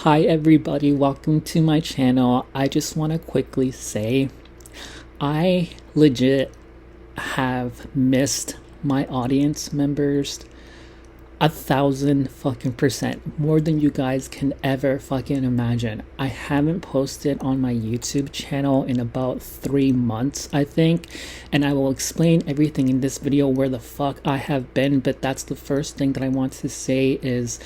Hi everybody, welcome to my channel. I just want to quickly say I legit have missed my audience members 1,000% more than you guys can ever fucking imagine. I haven't posted on my YouTube channel in about 3 months, I think, and I will explain everything in this video where the fuck I have been. But that's the first thing that I want to say is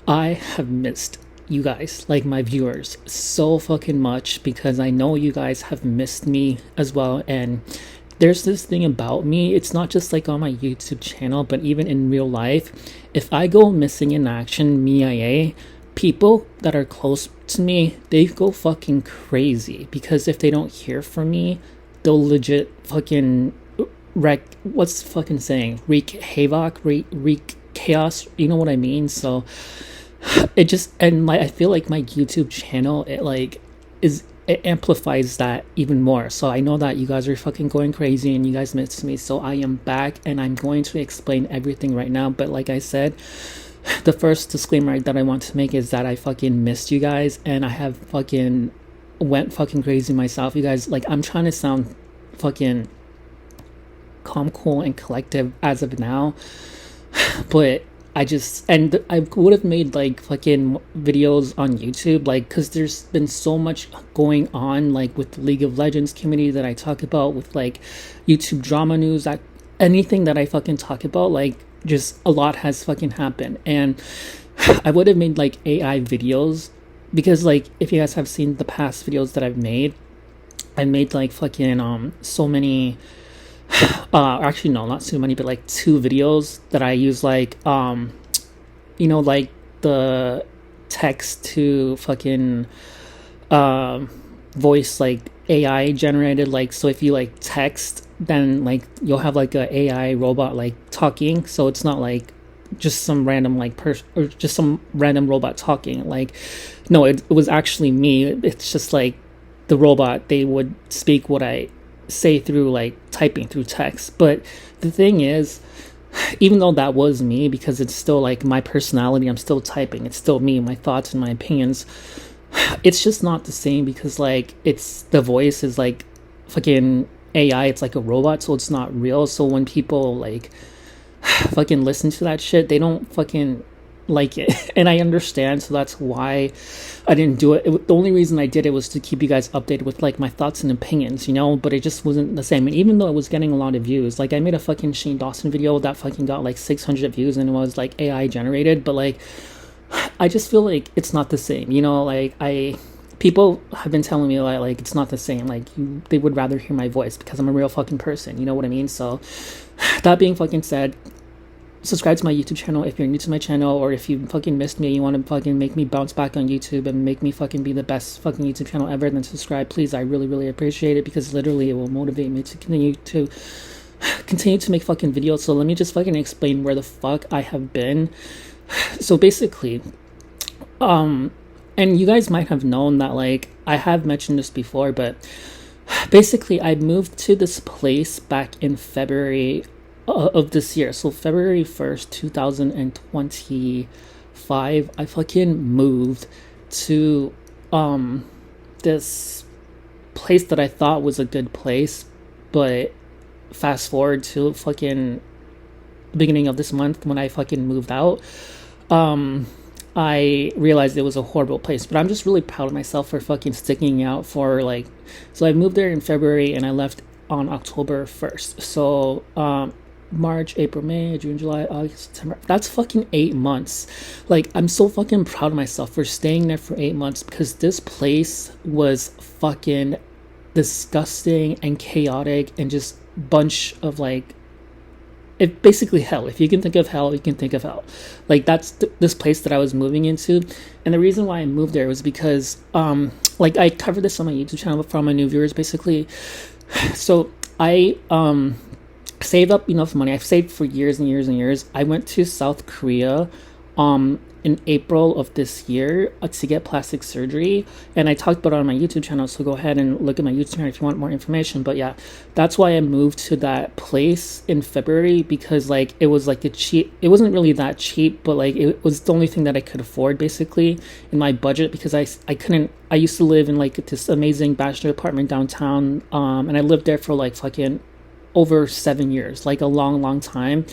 I have missed you guys, like my viewers, so fucking much, because I know you guys have missed me as well. And there's this thing about me, it's not just like on my YouTube channel, but even in real life, if I go missing in action, MIA, people that are close to me, they go fucking crazy, because if they don't hear from me, they'll legit fucking what's the fucking saying, wreak havoc, wreak chaos, you know what I mean? So it just, and I feel like my YouTube channel, it amplifies that even more. So I know that you guys are fucking going crazy and you guys missed me, so I am back and I'm going to explain everything right now. But like I said, the first disclaimer that I want to make is that I fucking missed you guys, and I have fucking went fucking crazy myself. You guys, like, I'm trying to sound fucking calm, cool, and collective as of now, but I would have made like fucking videos on YouTube, like, because there's been so much going on, like with the League of Legends community that I talk about, with like YouTube drama news, that anything that I fucking talk about, like, just a lot has fucking happened. And I would have made like AI videos, because like if you guys have seen the past videos that I made like fucking so many actually no, not so many, but like 2 videos that I use, like like the text to fucking voice, like AI generated, like, so if you like text, then like you'll have like a AI robot like talking, so it's not like just some random like person or just some random robot talking. Like, no, it was actually me. It's just like the robot, they would speak what I say through like typing through text. But the thing is, even though that was me, because it's still like my personality, I'm still typing, it's still me, my thoughts and my opinions, it's just not the same, because like it's, the voice is like fucking AI, it's like a robot, so it's not real. So when people like fucking listen to that shit, they don't fucking like it. And I understand, so that's why I didn't do it. The only reason I did it was to keep you guys updated with like my thoughts and opinions, but it just wasn't the same. And even though it was getting a lot of views, like I made a fucking Shane Dawson video that fucking got like 600 views and it was like AI generated, but like I just feel like it's not the same, like people have been telling me like it's not the same, like they would rather hear my voice because I'm a real fucking person, you know what I mean? So that being fucking said, subscribe to my YouTube channel if you're new to my channel, or if you fucking missed me and you want to fucking make me bounce back on YouTube and make me fucking be the best fucking YouTube channel ever, then subscribe, please. I really, really appreciate it, because literally it will motivate me to continue to make fucking videos. So let me just fucking explain where the fuck I have been. So basically, and you guys might have known that, like, I have mentioned this before, but basically I moved to this place back in February of this year. So February 1st 2025, I fucking moved to this place that I thought was a good place, but fast forward to fucking beginning of this month, when I fucking moved out, I realized it was a horrible place. But I'm just really proud of myself for fucking sticking out for like, so I moved there in February and I left on October 1st. So March, April, May, June, July, August, September. That's fucking 8 months. Like, I'm so fucking proud of myself for staying there for 8 months, because this place was fucking disgusting and chaotic and just bunch of like, it basically hell. If you can think of hell, you can think of hell. Like, that's this place that I was moving into. And the reason why I moved there was because like I covered this on my YouTube channel for my new viewers, basically. So I saved up enough money. I've saved for years and years and years. I went to South Korea in April of this year to get plastic surgery, and I talked about it on my YouTube channel, so go ahead and look at my YouTube channel if you want more information. But yeah, that's why I moved to that place in February, because like it was like it wasn't really that cheap, but like it was the only thing that I could afford basically in my budget, because I used to live in like this amazing bachelor apartment downtown, and I lived there for like fucking over 7 years, like a long time.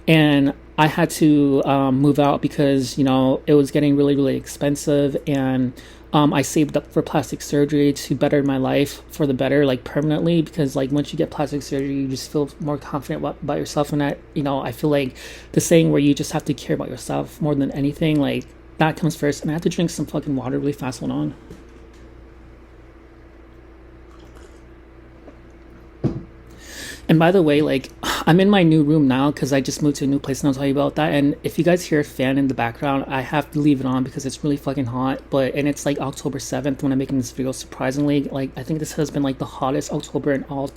And I had to move out because, you know, it was getting really expensive. And I saved up for plastic surgery to better my life for the better, like permanently, because like once you get plastic surgery, you just feel more confident about yourself. And that, you know, I feel like the saying where you just have to care about yourself more than anything, like that comes first. And I have to drink some fucking water really fast. Hold on. And by the way, like, I'm in my new room now because I just moved to a new place, and I'll tell you about that. And if you guys hear a fan in the background, I have to leave it on because it's really fucking hot. And it's like October 7th when I'm making this video. Surprisingly, like, I think this has been like the hottest October in all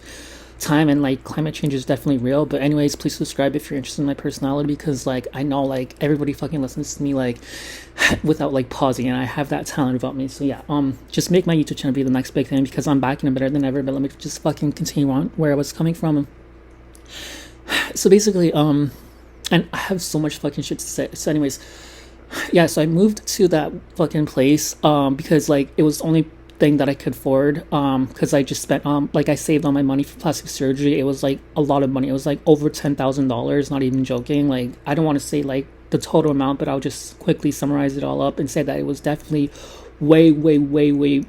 time, and like climate change is definitely real. But anyways, please subscribe if you're interested in my personality, because like I know like everybody fucking listens to me like without like pausing, and I have that talent about me. So yeah, just make my YouTube channel be the next big thing, because I'm back and I'm better than ever. But let me just fucking continue on where I was coming from. So basically, and I have so much fucking shit to say. So anyways, yeah, so I moved to that fucking place because like it was the only thing that I could afford, because I just spent like I saved all my money for plastic surgery. It was like a lot of money. It was like over $10,000, not even joking. Like, I don't want to say like the total amount, but I'll just quickly summarize it all up and say that it was definitely way,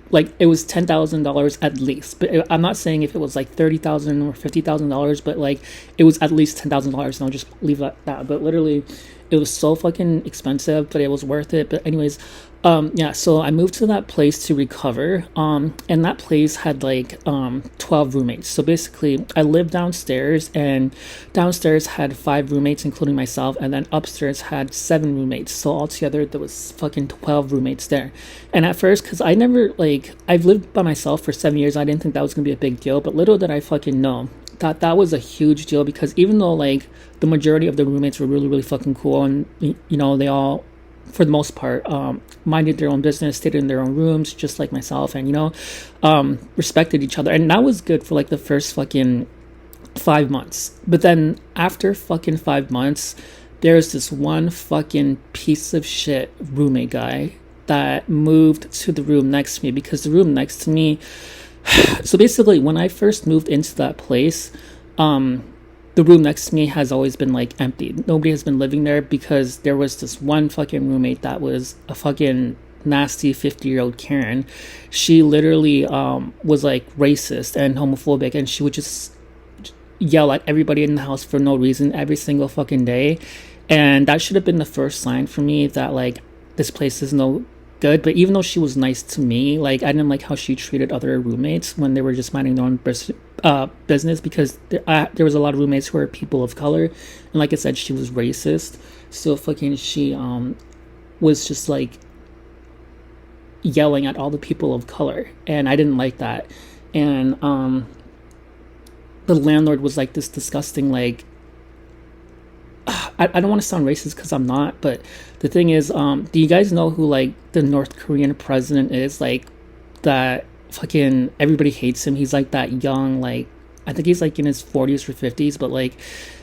like it was $10,000 at least. But I'm not saying if it was like $30,000 or $50,000, but like it was at least $10,000, and I'll just leave it at that. But literally, it was so fucking expensive, but it was worth it. But anyways, yeah, so I moved to that place to recover, and that place had like 12 roommates. So basically, I lived downstairs, and downstairs had 5 roommates, including myself, and then upstairs had 7 roommates. So altogether, there was fucking 12 roommates there. And at first, because I never, like, I've lived by myself for 7 years, I didn't think that was gonna be a big deal, but little did I fucking know that was a huge deal, because even though like the majority of the roommates were really fucking cool, and you know, they all, for the most part, minded their own business, stayed in their own rooms just like myself, and you know, respected each other, and that was good for like the first fucking 5 months. But then after fucking 5 months, there's this one fucking piece of shit roommate guy that moved to the room next to me, because the room next to me, so basically when I first moved into that place, the room next to me has always been like empty. Nobody has been living there, because there was this one fucking roommate that was a fucking nasty 50-year-old Karen. She literally was like racist and homophobic, and she would just yell at everybody in the house for no reason every single fucking day. And that should have been the first sign for me that like this place is no good. But even though she was nice to me, like I didn't like how she treated other roommates when they were just minding their own business, because there was a lot of roommates who were people of color, and like I said, she was racist. So fucking she was just like yelling at all the people of color, and I didn't like that. And the landlord was like this disgusting, like, I don't want to sound racist because I'm not, but the thing is, do you guys know who like the North Korean president is? Like, that fucking everybody hates him. He's like that young, like, I think he's like in his 40s or 50s, but like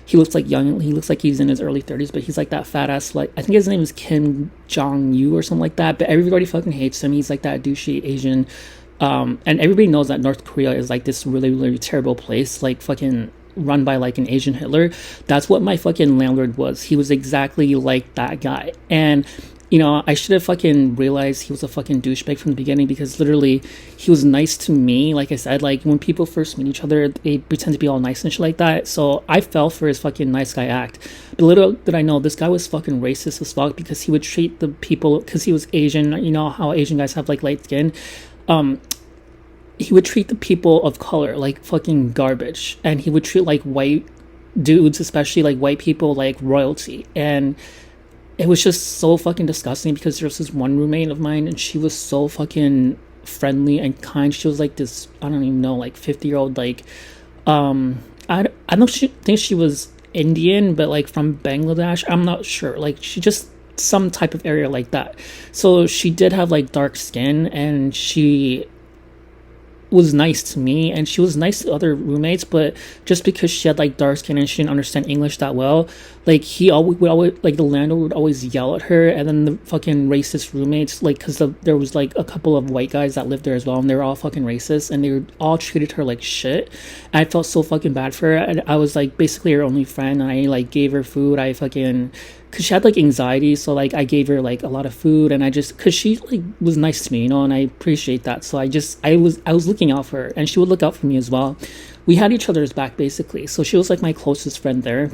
he looks like young. He looks like he's in his early 30s, but he's like that fat ass, like, I think his name is Kim Jong-un or something like that. But everybody fucking hates him. He's like that douchey Asian, and everybody knows that North Korea is like this really terrible place, like fucking run by like an Asian Hitler. That's what my fucking landlord was. He was exactly like that guy. And you know, I should have fucking realized he was a fucking douchebag from the beginning, because literally he was nice to me. Like I said, like when people first meet each other, they pretend to be all nice and shit like that. So I fell for his fucking nice guy act. But little did I know, this guy was fucking racist as fuck, because he would treat the people, because he was Asian, you know how Asian guys have like light skin, he would treat the people of color like fucking garbage, and he would treat like white dudes, especially like white people, like royalty. And it was just so fucking disgusting, because there was this one roommate of mine, and she was so fucking friendly and kind. She was like this, I don't even know, like 50-year-old, like I don't think she was Indian, but like from Bangladesh, I'm not sure. Like she just some type of area like that. So she did have like dark skin, and she was nice to me, and she was nice to other roommates, but just because she had like dark skin and she didn't understand English that well, like he always would always, like the landlord would always yell at her, and then the fucking racist roommates, like because there was like a couple of white guys that lived there as well, and they were all fucking racist, and they were all treated her like shit. And I felt so fucking bad for her, and I was like basically her only friend, and I like gave her food. I fucking, because she had like anxiety, so like I gave her like a lot of food, and I just, because she like was nice to me, you know, and I appreciate that. So I was looking out for her, and she would look out for me as well. We had each other's back basically, so she was like my closest friend there.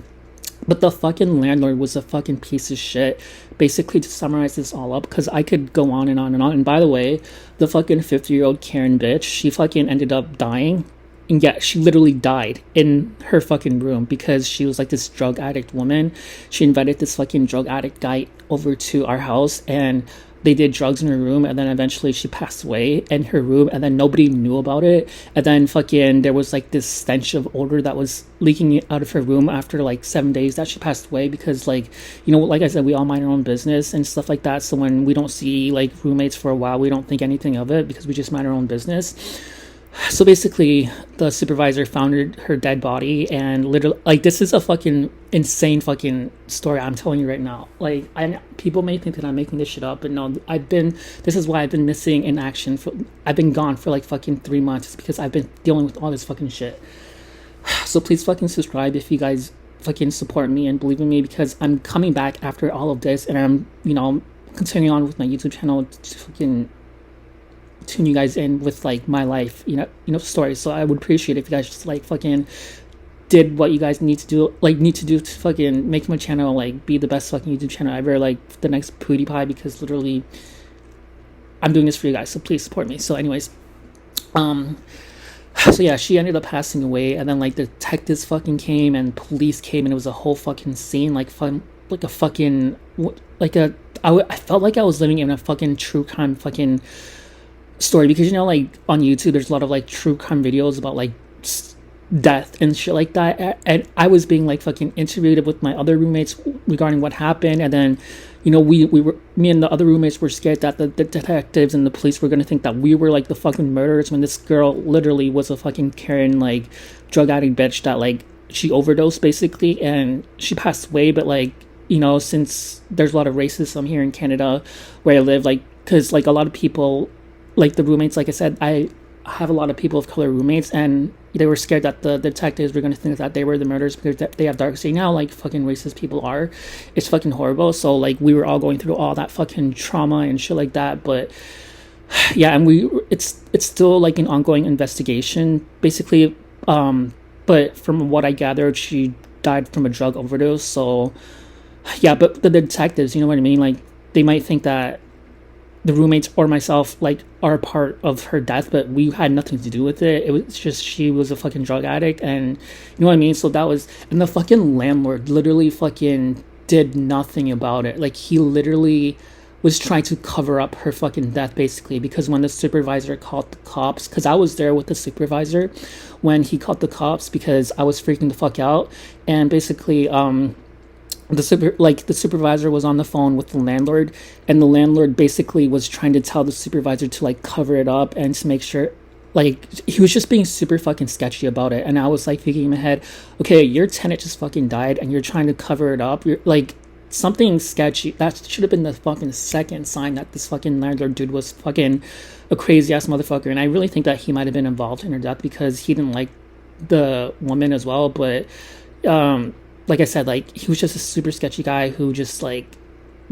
But the fucking landlord was a fucking piece of shit. Basically, to summarize this all up, because I could go on and on and on. And by the way, the fucking 50-year-old Karen bitch, she fucking ended up dying. And yeah, she literally died in her fucking room because she was like this drug addict woman. She invited this fucking drug addict guy over to our house, and they did drugs in her room, and then eventually she passed away in her room, and then nobody knew about it. And then fucking there was like this stench of odor that was leaking out of her room after like 7 days that she passed away, because like, you know, like I said, we all mind our own business and stuff like that. So when we don't see like roommates for a while, we don't think anything of it because we just mind our own business. So basically, the supervisor found her dead body, and literally, like, this is a fucking insane fucking story I'm telling you right now. Like, people may think that I'm making this shit up, but no, this is why I've been missing in action. I've been gone for like fucking 3 months. It's because I've been dealing with all this fucking shit. So please fucking subscribe if you guys fucking support me and believe in me, because I'm coming back after all of this, and I'm, you know, continuing on with my YouTube channel to fucking tune you guys in with like my life, you know, stories. So I would appreciate if you guys just like fucking did what you guys need to do to fucking make my channel like be the best fucking YouTube channel ever, like the next PewDiePie, because literally I'm doing this for you guys. So please support me. So anyways, so yeah, she ended up passing away, and then like detectives fucking came and police came, and it was a whole fucking scene, like like a fucking like a I felt like I was living in a fucking true crime fucking story, because you know, like on YouTube there's a lot of like true crime videos about like death and shit like that, and I was being like fucking interviewed with my other roommates regarding what happened. And then, you know, me and the other roommates were scared that the detectives and the police were gonna think that we were like the fucking murderers, when this girl literally was a fucking Karen, like drug addict bitch that like she overdosed basically, and she passed away. But like, you know, since there's a lot of racism here in Canada where I live, like, because like a lot of people, like the roommates, like I said, I have a lot of people of color roommates, and they were scared that the detectives were going to think that they were the murderers because they have dark skin. Now, like fucking racist people are, it's fucking horrible. So like we were all going through all that fucking trauma and shit like that. But yeah, and it's still like an ongoing investigation basically. But from what I gathered, she died from a drug overdose. So yeah, but the detectives, you know what I mean? Like they might think that the roommates or myself like are a part of her death, but we had nothing to do with it. It was just, she was a fucking drug addict, and you know what I mean? So that was, and the fucking landlord literally fucking did nothing about it. Like he literally was trying to cover up her fucking death basically, because when the supervisor called the cops, because I was there with the supervisor when he called the cops, because I was freaking the fuck out. And basically the supervisor was on the phone with the landlord, and the landlord basically was trying to tell the supervisor to like cover it up and to make sure, like he was just being super fucking sketchy about it. And I was like thinking in my head, okay, your tenant just fucking died and you're trying to cover it up. You're like, something sketchy. That should have been the fucking second sign that this fucking landlord dude was fucking a crazy ass motherfucker. And I really think that he might have been involved in her death because he didn't like the woman as well. But like I said, like he was just a super sketchy guy who just like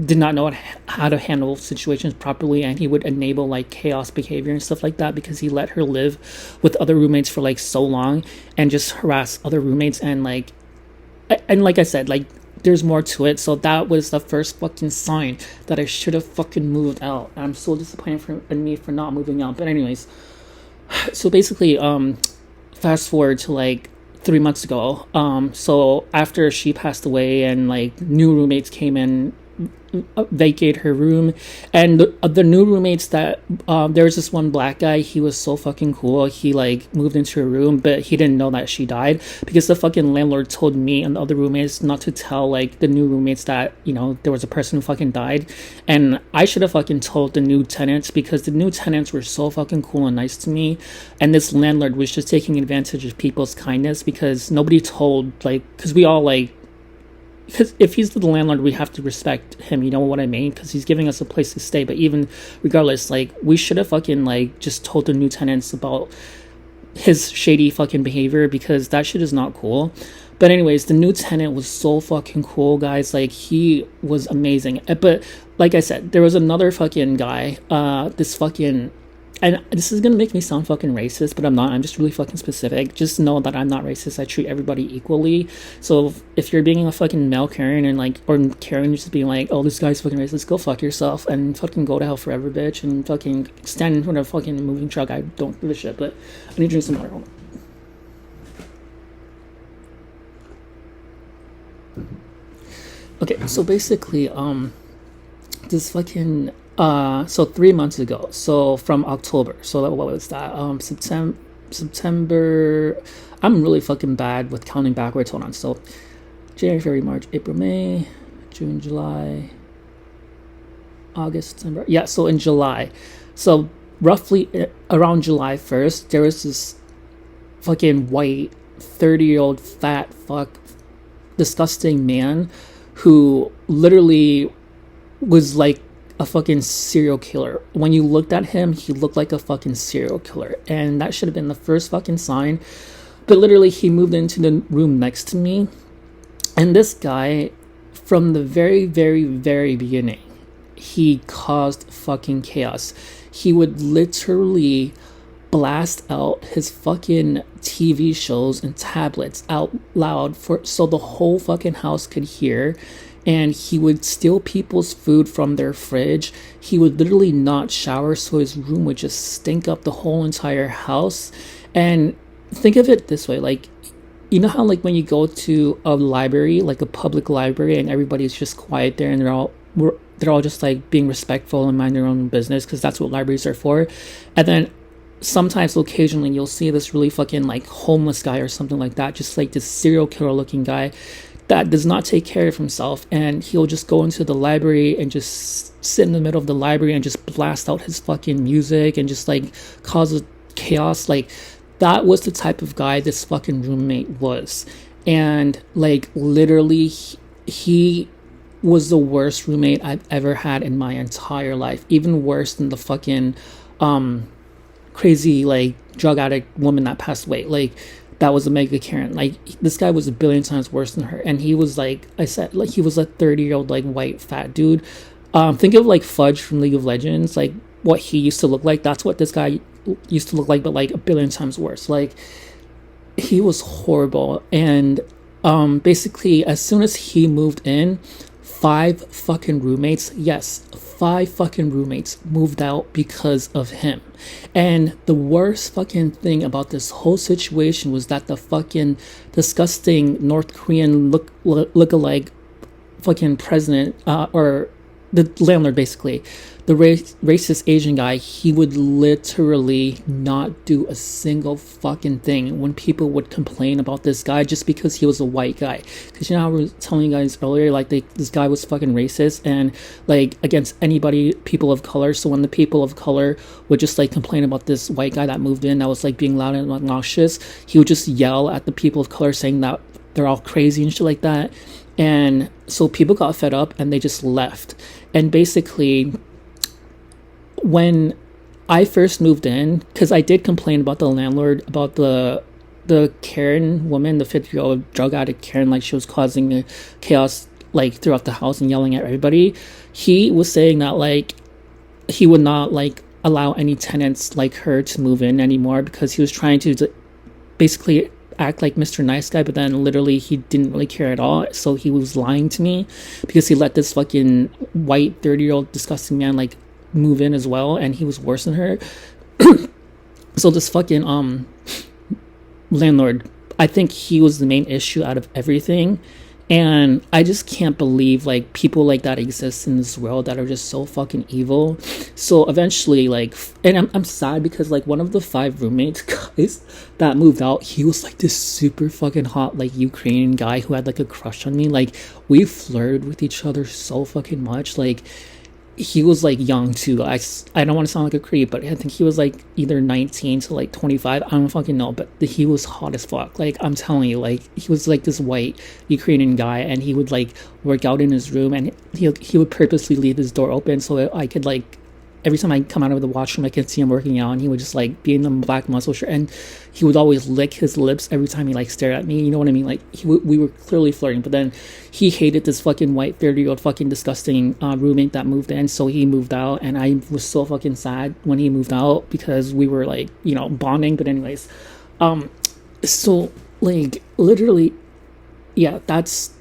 did not know how to handle situations properly, and he would enable like chaos behavior and stuff like that because he let her live with other roommates for like so long and just harass other roommates. And like I said, like there's more to it. So that was the first fucking sign that I should have fucking moved out. I'm so disappointed in me for not moving out. But anyways, so basically fast forward to like 3 months ago. So after she passed away and like new roommates came in vacate her room. And the new roommates that there was this one black guy. He was so fucking cool. He like moved into her room, but he didn't know that she died because the fucking landlord told me and the other roommates not to tell like the new roommates that, you know, there was a person who fucking died. And I should have fucking told the new tenants because the new tenants were so fucking cool and nice to me, and this landlord was just taking advantage of people's kindness because nobody told, like, because we all like, because if he's the landlord, we have to respect him, you know what I mean? Because he's giving us a place to stay. But even regardless, like, we should have fucking, like, just told the new tenants about his shady fucking behavior because that shit is not cool. But anyways, the new tenant was so fucking cool, guys. Like, he was amazing. But, like I said, there was another fucking guy, this fucking... And this is gonna make me sound fucking racist, but I'm not. I'm just really fucking specific. Just know that I'm not racist. I treat everybody equally. So if you're being a fucking male Karen and like, or Karen just being like, oh, this guy's fucking racist, go fuck yourself and fucking go to hell forever, bitch, and fucking stand in front of a fucking moving truck. I don't give a shit, but I need to drink some water. Hold on. Okay, so basically, this fucking so 3 months ago, so from October, so what was that, September, I'm really fucking bad with counting backwards, hold on, so January, February, March, April, May, June, July, August, September, yeah, so in July, so roughly around July 1st, there was this fucking white 30-year-old fat fuck disgusting man who literally was like a fucking serial killer. When you looked at him, he looked like a fucking serial killer, and that should have been the first fucking sign. But literally, he moved into the room next to me, and this guy, from the very, very, very beginning, he caused fucking chaos. He would literally blast out his fucking TV shows and tablets out loud so the whole fucking house could hear. And he would steal people's food from their fridge. He would literally not shower, so his room would just stink up the whole entire house. And think of it this way, like, you know how like when you go to a library, like a public library, and everybody's just quiet there, and they're all just like being respectful and mind their own business, because that's what libraries are for. And then sometimes occasionally you'll see this really fucking like homeless guy or something like that, just like this serial killer looking guy that does not take care of himself, and he'll just go into the library and just sit in the middle of the library and just blast out his fucking music and just like cause chaos. Like, that was the type of guy this fucking roommate was. And like literally he was the worst roommate I've ever had in my entire life, even worse than the fucking crazy like drug addict woman that passed away. Like, that was a mega Karen. Like, this guy was a billion times worse than her. And he was like, I said, like, he was a 30-year-old like white fat dude. Think of like Fudge from League of Legends, like what he used to look like. That's what this guy used to look like, but like a billion times worse. Like, he was horrible. And basically, as soon as he moved in, 5 fucking roommates, yes, 5 fucking roommates moved out because of him. And the worst fucking thing about this whole situation was that the fucking disgusting North Korean look-alike fucking president, or the landlord basically, the racist Asian guy, he would literally not do a single fucking thing when people would complain about this guy just because he was a white guy. Because you know how I was telling you guys earlier, like this guy was fucking racist and like against anybody, people of color. So when the people of color would just like complain about this white guy that moved in that was like being loud and obnoxious, he would just yell at the people of color saying that they're all crazy and shit like that. And so people got fed up and they just left. And basically, when I first moved in, because I did complain about the landlord, about the Karen woman, the 50-year-old drug addict Karen, like she was causing chaos like throughout the house and yelling at everybody. He was saying that like he would not like allow any tenants like her to move in anymore because he was trying to basically act like Mr. Nice Guy, but then literally he didn't really care at all. So he was lying to me because he let this fucking white 30-year-old disgusting man like move in as well, and he was worse than her. So this fucking landlord, I think he was the main issue out of everything. And I just can't believe like people like that exist in this world that are just so fucking evil. So eventually, like, and I'm sad because like one of the 5 roommates guys that moved out, he was like this super fucking hot like Ukrainian guy who had like a crush on me. Like we flirted with each other so fucking much. Like he was like young too. I don't want to sound like a creep, but I think he was like either 19 to like 25. I don't fucking know, but he was hot as fuck. Like I'm telling you, like he was like this white Ukrainian guy, and he would like work out in his room, and he would purposely leave his door open so I could like every time I come out of the washroom, I could see him working out, and he would just like be in the black muscle shirt, and he would always lick his lips every time he like stared at me. You know what I mean? Like we were clearly flirting, but then he hated this fucking white 30-year-old fucking disgusting roommate that moved in, so he moved out, and I was so fucking sad when he moved out because we were like, you know, bonding. But anyways, so like literally, yeah, that's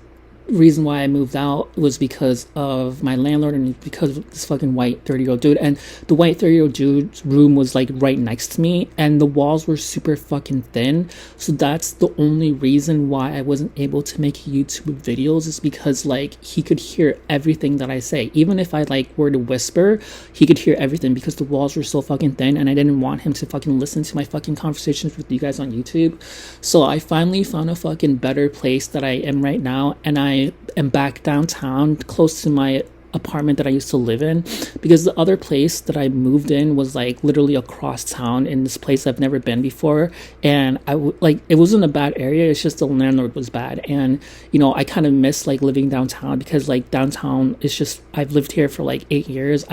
reason why I moved out was because of my landlord and because of this fucking white 30-year-old dude. And the white 30-year-old dude's room was like right next to me, and the walls were super fucking thin. So that's the only reason why I wasn't able to make YouTube videos, is because like he could hear everything that I say. Even if I like were to whisper, he could hear everything because the walls were so fucking thin, and I didn't want him to fucking listen to my fucking conversations with you guys on YouTube. So I finally found a fucking better place that I am right now, and I am back downtown close to my apartment that I used to live in, because the other place that I moved in was like literally across town in this place I've never been before. And like it wasn't a bad area, it's just the landlord was bad. And you know, I kind of miss like living downtown, because like downtown is just, I've lived here for like 8 years.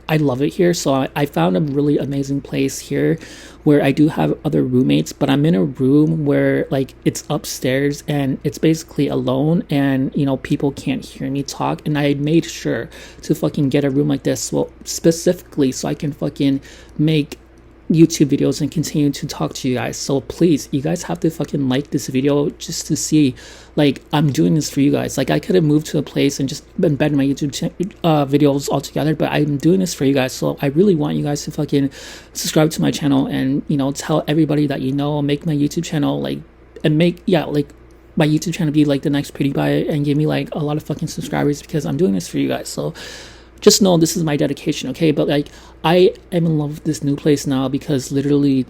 I love it here. So I found a really amazing place here where I do have other roommates, but I'm in a room where like it's upstairs and it's basically alone, and you know, people can't hear me talk. And I made sure to fucking get a room like this, well, specifically so I can fucking make YouTube videos and continue to talk to you guys. So please, you guys have to fucking like this video just to see like I'm doing this for you guys. Like I could have moved to a place and just embed my YouTube videos altogether, but I'm doing this for you guys. So I really want you guys to fucking subscribe to my channel, and you know, tell everybody that you know, make my YouTube channel like, and make, yeah, like my YouTube channel be like the next PewDiePie and give me like a lot of fucking subscribers, because I'm doing this for you guys. So just know this is my dedication, okay? But like I am in love with this new place now, because literally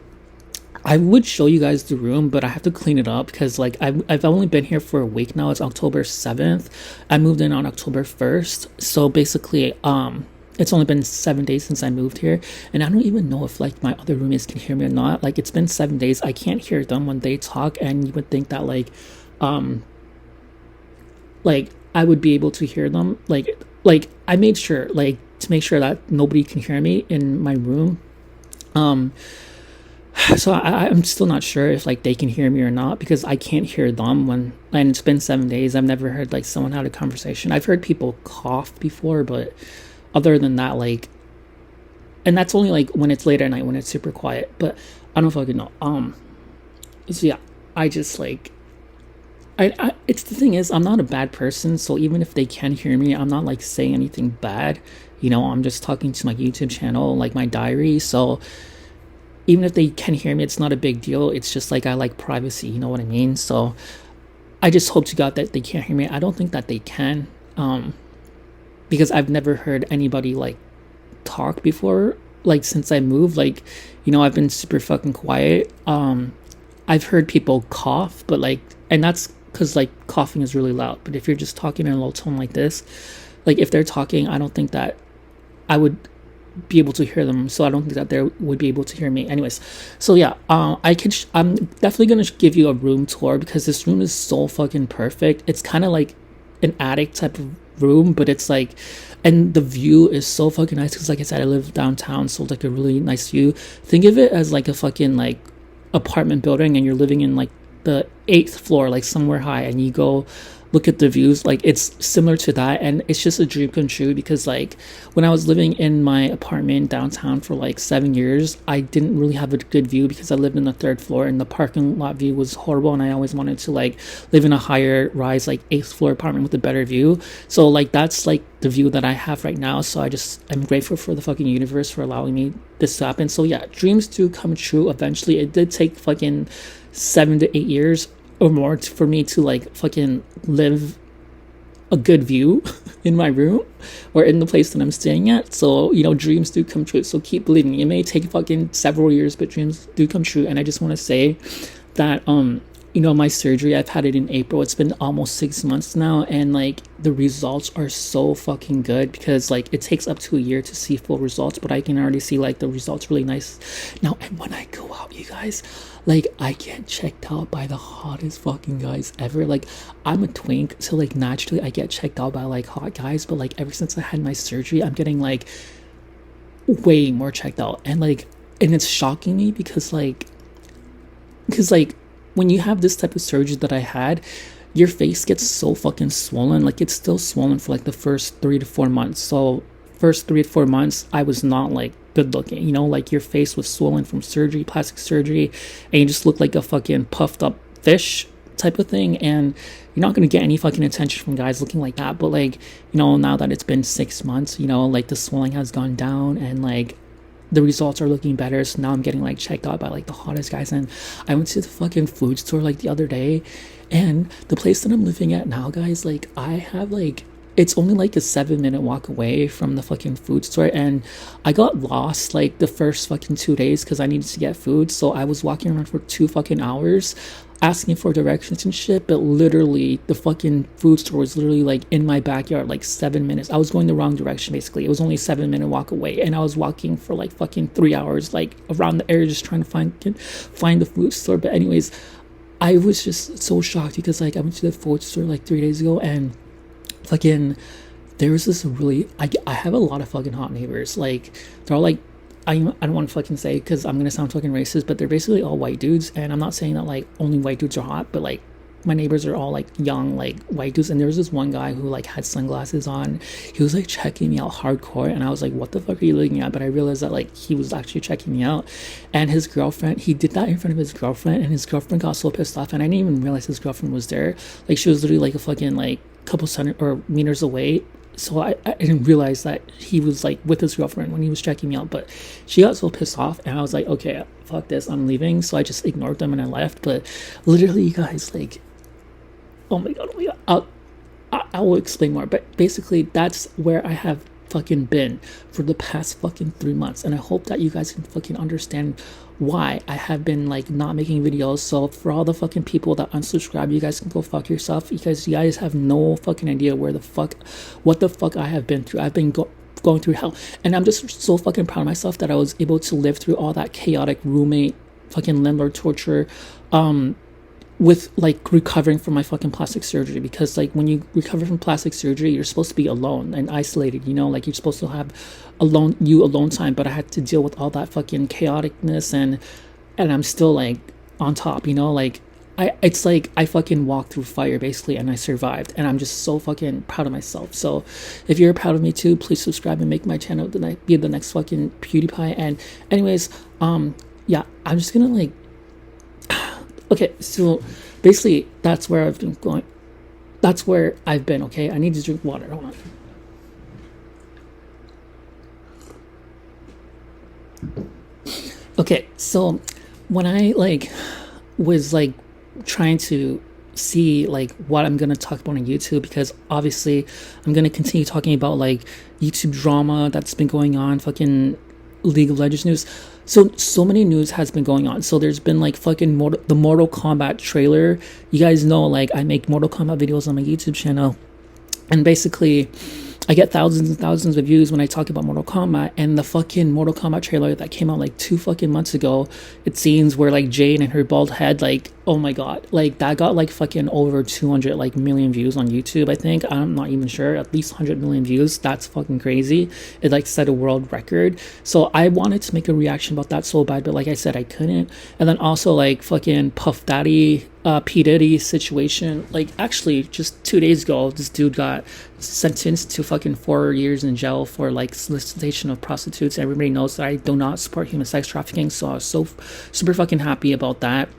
I would show you guys the room, but I have to clean it up because like I've only been here for a week now. It's October 7th. I moved in on October 1st. So basically it's only been 7 days since I moved here, and I don't even know if like my other roommates can hear me or not. Like it's been 7 days. I can't hear them when they talk, and you would think that like I would be able to hear them. Like I made sure like to make sure that nobody can hear me in my room. So I'm still not sure if like they can hear me or not, because I can't hear them and it's been 7 days. I've never heard like someone had a conversation. I've heard people cough before, but other than that, like, and that's only like when it's late at night when it's super quiet. But I don't fucking know. So yeah, I just like, it's the thing is, I'm not a bad person, so even if they can hear me, I'm not like saying anything bad, you know. I'm just talking to my YouTube channel, like my diary. So even if they can hear me, it's not a big deal. It's just like I like privacy, you know what I mean? So I just hope to God that they can't hear me. I don't think that they can, because I've never heard anybody like talk before, like since I moved. Like, you know, I've been super fucking quiet. I've heard people cough, but like, and that's because like coughing is really loud. But if you're just talking in a low tone like this, like if they're talking, I don't think that I would be able to hear them. So I don't think that they would be able to hear me. Anyways, so yeah, I'm definitely gonna give you a room tour, because this room is so fucking perfect. It's kind of like an attic type of room, but it's like, and the view is so fucking nice, because like I said, I live downtown, so it's like a really nice view. Think of it as like a fucking like apartment building, and you're living in like the 8th floor, like somewhere high, and you go look at the views. Like it's similar to that, and it's just a dream come true, because like when I was living in my apartment downtown for like 7 years, I didn't really have a good view because I lived in the 3rd floor, and the parking lot view was horrible, and I always wanted to like live in a higher rise, like 8th floor apartment with a better view. So like that's like the view that I have right now. So I'm grateful for the fucking universe for allowing me this to happen. So yeah, dreams do come true eventually. It did take fucking 7 to 8 years. or more for me to like fucking live a good view in my room or in the place that I'm staying at. So, you know, dreams do come true. So keep believing. It may take fucking several years, but dreams do come true. And I just want to say that, you know, my surgery, I've had it in April. It's been almost 6 months now. And like the results are so fucking good because like it takes up to a year to see full results, but I can already see like the results really nice now. And when I go out, you guys, like I get checked out by the hottest fucking guys ever. Like I'm a twink, so like naturally I get checked out by like hot guys, but like ever since I had my surgery, I'm getting like way more checked out. And it's shocking me because when you have this type of surgery that I had, your face gets so fucking swollen. Like it's still swollen for like the first 3 to 4 months. So first 3 to 4 months, I was not like good looking, you know, like your face was swollen from surgery, plastic surgery, and you just look like a fucking puffed up fish type of thing. And you're not going to get any fucking attention from guys looking like that. But like, you know, now that it's been 6 months, you know, like the swelling has gone down and like the results are looking better. So now I'm getting like checked out by like the hottest guys. And I went to the fucking food store like the other day, and the place that I'm living at now, guys, like I have like, it's only like a 7-minute walk away from the fucking food store. And I got lost like the first fucking 2 days because I needed to get food. So I was walking around for 2 fucking hours asking for directions and shit. But literally the fucking food store was literally like in my backyard, like 7 minutes. I was going the wrong direction basically. It was only a 7-minute walk away. And I was walking for like fucking 3 hours, like around the area just trying to find the food store. But anyways, I was just so shocked because like I went to the food store like 3 days ago, and fucking there was this really I have a lot of fucking hot neighbors. Like they're all like, I don't want to fucking say because I'm gonna sound fucking racist, but they're basically all white dudes. And I'm not saying that like only white dudes are hot, but like my neighbors are all like young like white dudes. And there was this one guy who like had sunglasses on. He was like checking me out hardcore, and I was like, what the fuck are you looking at? But I realized that like he was actually checking me out. And his girlfriend, he did that in front of his girlfriend, and his girlfriend got so pissed off. And I didn't even realize his girlfriend was there. Like she was literally like a fucking like couple centimeters or meters away. So I didn't realize that he was like with his girlfriend when he was checking me out. But she got so pissed off, and I was like, okay, fuck this, I'm leaving. So I just ignored them and I left. But literally, you guys, like, oh my god, I will explain more. But basically, that's where I have fucking been for the past fucking 3 months. And I hope that you guys can fucking understand why I have been like not making videos. So for all the fucking people that unsubscribe, you guys can go fuck yourself, because you guys have no fucking idea what the fuck I have been through. I've been going through hell, and I'm just so fucking proud of myself that I was able to live through all that chaotic roommate fucking landlord torture, with like recovering from my fucking plastic surgery. Because like when you recover from plastic surgery, you're supposed to be alone and isolated, you know, like you're supposed to have alone time. But I had to deal with all that fucking chaoticness, and I'm still like on top, you know, like it's like I fucking walked through fire basically, and I survived. And I'm just so fucking proud of myself. So if you're proud of me too, please subscribe and make my channel be the next fucking PewDiePie. And anyways, yeah, I'm just gonna like, okay, so basically that's where I've been going. That's where I've been, okay? I need to drink water. Hold on. Okay, so when I like was like trying to see like what I'm gonna talk about on YouTube, because obviously I'm gonna continue talking about like YouTube drama that's been going on, fucking League of Legends news. So many news has been going on. So there's been like fucking the Mortal Kombat trailer. You guys know like I make Mortal Kombat videos on my YouTube channel, and basically I get thousands and thousands of views when I talk about Mortal Kombat. And the fucking Mortal Kombat trailer that came out like 2 fucking months ago, it seems where like Jade and her bald head, like, oh my god, like that got like fucking over 200 like million views on YouTube. I think, I'm not even sure, at least 100 million views. That's fucking crazy. It like set a world record. So I wanted to make a reaction about that so bad, but like I said, I couldn't. And then also like fucking Puff Daddy, P. Diddy situation. Like actually just 2 days ago, this dude got sentenced to fucking 4 years in jail for like solicitation of prostitutes. Everybody knows that I do not support human sex trafficking, so I was so super fucking happy about that.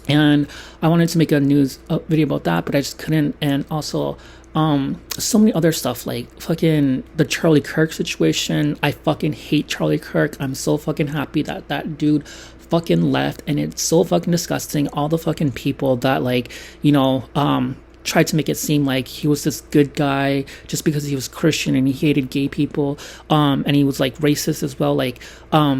And I wanted to make a news video about that, but I just couldn't. And also so many other stuff, like fucking the Charlie Kirk situation. I fucking hate Charlie Kirk. I'm so fucking happy that that dude fucking left, and it's so fucking disgusting. All the fucking people that like, tried to make it seem like he was this good guy just because he was Christian and he hated gay people, and he was like racist as well. Like,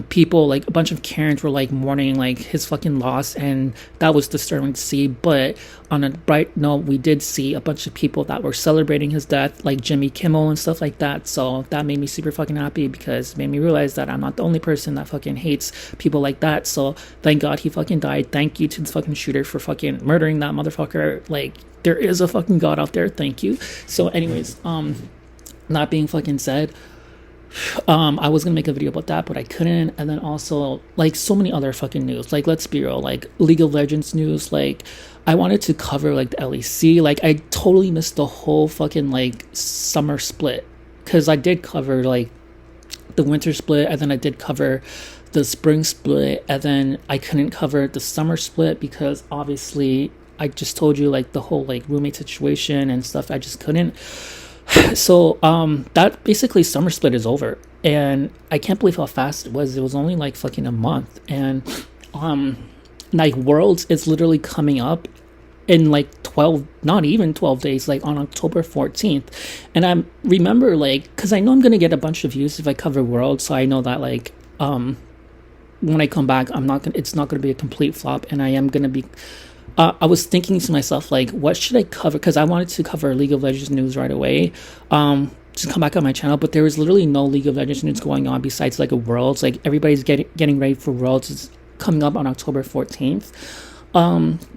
people, like a bunch of Karens were like mourning like his fucking loss, and that was disturbing to see. But on a bright note, we did see a bunch of people that were celebrating his death, like Jimmy Kimmel and stuff like that. So that made me super fucking happy, because it made me realize that I'm not the only person that fucking hates people like that. So thank God he fucking died. Thank you to the fucking shooter for fucking murdering that motherfucker. Like, there is a fucking God out there. Thank you. So anyways, not being fucking said, I was gonna make a video about that, but I couldn't. And then also, like, so many other fucking news. Like, let's be real, like League of Legends news. Like, I wanted to cover like the LEC. Like, I totally missed the whole fucking like summer split, because I did cover like the winter split, and then I did cover the spring split, and then I couldn't cover the summer split because obviously I just told you like the whole like roommate situation and stuff. I just couldn't. So that basically summer split is over, and I can't believe how fast it was. It was only like fucking a month, and like Worlds is literally coming up in like 12, not even 12 days, like on October 14th. And I remember, like, because I know I'm gonna get a bunch of views if I cover Worlds, so I know that like when I come back, it's not gonna be a complete flop, and I am gonna be I was thinking to myself, like, what should I cover? Because I wanted to cover League of Legends news right away, to come back on my channel. But there was literally no League of Legends news going on besides like a Worlds. Like, everybody's getting ready for Worlds. It's coming up on October 14th.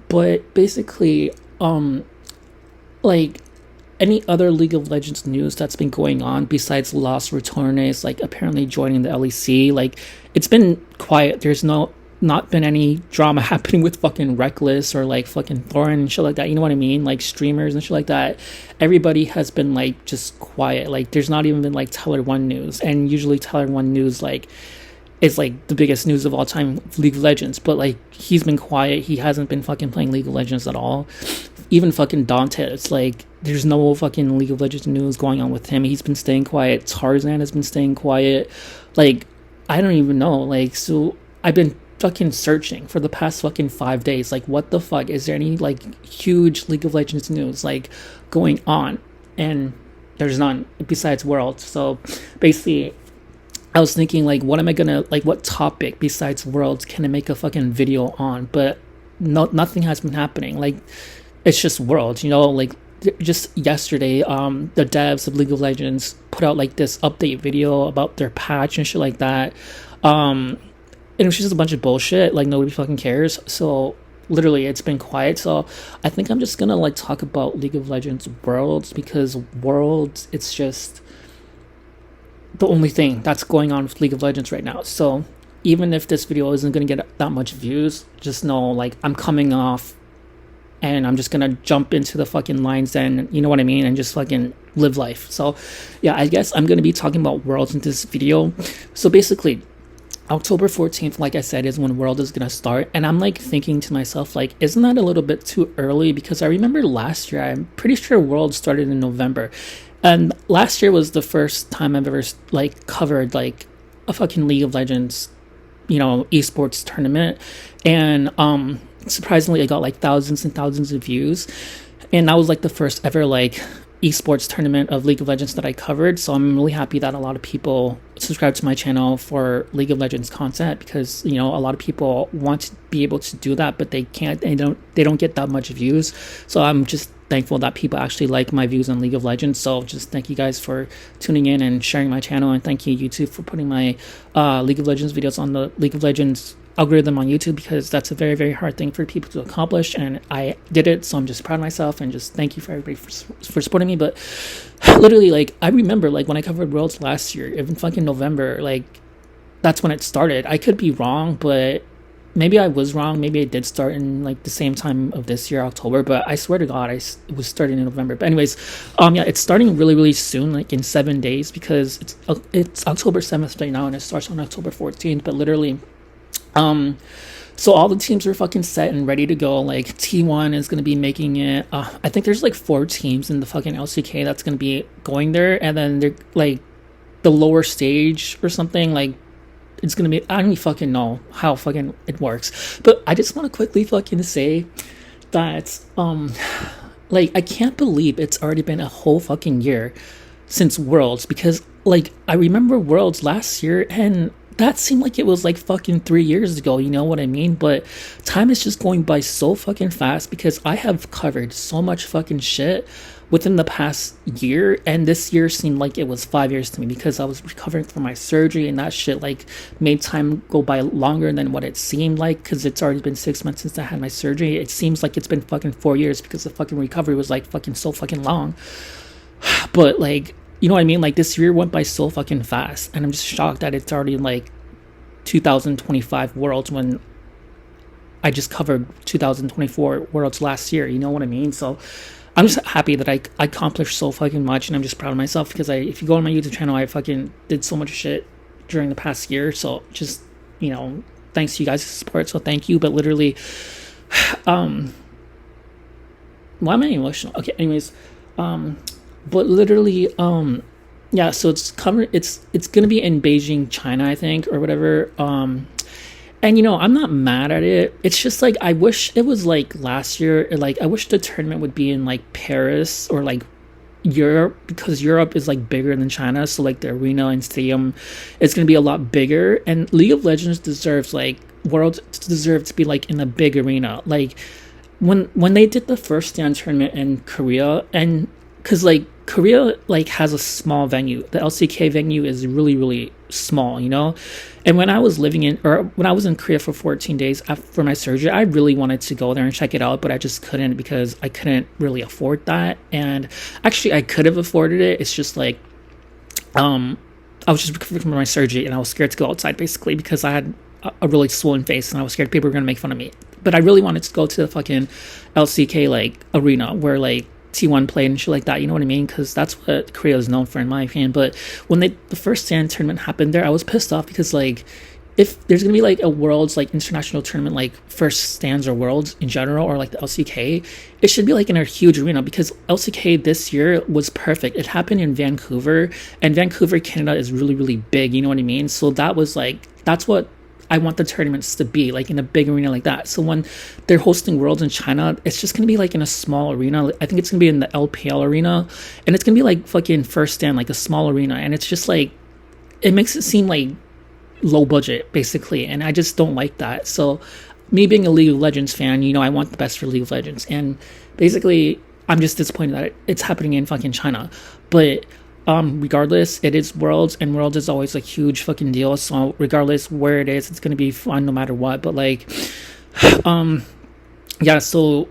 But basically, like, any other League of Legends news that's been going on besides Los Retornes, like apparently joining the LEC, like, it's been quiet. There's not been any drama happening with fucking Reckless or like fucking Thorin and shit like that. You know what I mean? Like, streamers and shit like that. Everybody has been like just quiet. Like, there's not even been like Tyler One news, and usually Tyler One news like is like the biggest news of all time, League of Legends. But like, he's been quiet. He hasn't been fucking playing League of Legends at all. Even fucking Dante, it's like there's no fucking League of Legends news going on with him. He's been staying quiet. Tarzan has been staying quiet. Like, I don't even know. Like, so I've been fucking searching for the past fucking 5 days. Like, what the fuck? Is there any like huge League of Legends news like going on? And there's none besides Worlds. So basically, I was thinking, like, what am I gonna, like, what topic besides Worlds can I make a fucking video on? But nothing has been happening. Like, it's just Worlds, you know. Like, just yesterday, the devs of League of Legends put out like this update video about their patch and shit like that. And it was just a bunch of bullshit. Like, nobody fucking cares. So literally, it's been quiet. So I think I'm just gonna like talk about League of Legends Worlds, because Worlds, it's just the only thing that's going on with League of Legends right now. So even if this video isn't gonna get that much views, just know, like, I'm coming off, and I'm just gonna jump into the fucking lines, and you know what I mean, and just fucking live life. So yeah, I guess I'm gonna be talking about Worlds in this video. So basically, October 14th, like I said, is when World is gonna start. And I'm like thinking to myself, like, isn't that a little bit too early? Because I remember last year, I'm pretty sure World started in November, and last year was the first time I've ever like covered like a fucking League of Legends, you know, esports tournament. And surprisingly, I got like thousands and thousands of views, and that was like the first ever like esports tournament of League of Legends that I covered. So I'm really happy that a lot of people subscribe to my channel for League of Legends content, because, you know, a lot of people want to be able to do that, but they can't. They don't get that much views. So I'm just thankful that people actually like my views on League of Legends. So just thank you guys for tuning in and sharing my channel, and thank you YouTube for putting my League of Legends videos on the League of Legends algorithm on YouTube, because that's a very, very hard thing for people to accomplish, and I did it. So I'm just proud of myself, and just thank you for everybody for supporting me. But literally, like, I remember like when I covered Worlds last year, even fucking November, like, that's when it started. I could be wrong, but maybe I was wrong. Maybe it did start in like the same time of this year, October, but I swear to God, it was starting in November. But anyways, yeah, it's starting really, really soon, like in 7 days, because it's October 7th right now, and it starts on October 14th. But literally, so all the teams are fucking set and ready to go. Like, T1 is going to be making it. I think there's like 4 teams in the fucking LCK that's going to be going there. And then they're like the lower stage or something, like it's gonna be, I don't even fucking know how fucking it works. But I just want to quickly fucking say that like, I can't believe it's already been a whole fucking year since Worlds, because like I remember Worlds last year and that seemed like it was like fucking 3 years ago, you know what I mean? But time is just going by so fucking fast because I have covered so much fucking shit within the past year, and this year seemed like it was 5 years to me because I was recovering from my surgery, and that shit like made time go by longer than what it seemed like, because it's already been 6 months since I had my surgery. It seems like it's been fucking 4 years because the fucking recovery was like fucking so fucking long. But like, you know what I mean? Like, this year went by so fucking fast, and I'm just shocked that it's already like 2025 Worlds when I just covered 2024 Worlds last year. You know what I mean? So I'm just happy that I accomplished so fucking much, and I'm just proud of myself because if you go on my YouTube channel, I fucking did so much shit during the past year. So just, you know, thanks to you guys' support. So thank you. But literally, why am I emotional? Okay, anyways, but literally, yeah, so it's gonna be in Beijing, China, I think, or whatever. And you know, I'm not mad at it. It's just like, I wish it was like last year. Like, I wish the tournament would be in like Paris or like Europe, because Europe is like bigger than China. So like the arena and stadium is gonna be a lot bigger. And League of Legends deserves, like, Worlds deserves to be like in a big arena. Like when they did the first stand tournament in Korea, and because like Korea like has a small venue. The LCK venue is really, really small, you know? And when I was when I was in Korea for 14 days after my surgery, I really wanted to go there and check it out, but I just couldn't because I couldn't really afford that. And actually, I could have afforded it. It's just like, I was just recovering from my surgery and I was scared to go outside, basically, because I had a really swollen face and I was scared people were going to make fun of me. But I really wanted to go to the fucking LCK like arena where like T1 played and shit like that, you know what I mean? Because that's what Korea is known for, in my opinion. But when the first stand tournament happened there, I was pissed off because like, if there's gonna be like a Worlds like international tournament, like first stands or Worlds in general, or like the LCK, it should be like in a huge arena, because LCK this year was perfect. It happened in Vancouver, and Vancouver, Canada is really, really big, you know what I mean? So that was like, that's what I want the tournaments to be, like in a big arena like that. So when they're hosting Worlds in China, it's just going to be like in a small arena. I think it's going to be in the LPL arena, and it's going to be like fucking first stand, like a small arena. And it's just like, it makes it seem like low budget, basically. And I just don't like that. So me being a League of Legends fan, you know, I want the best for League of Legends. And basically, I'm just disappointed that it's happening in fucking China. But regardless, it is Worlds, and Worlds is always a huge fucking deal. So regardless where it is, it's gonna be fun no matter what. But like, yeah. So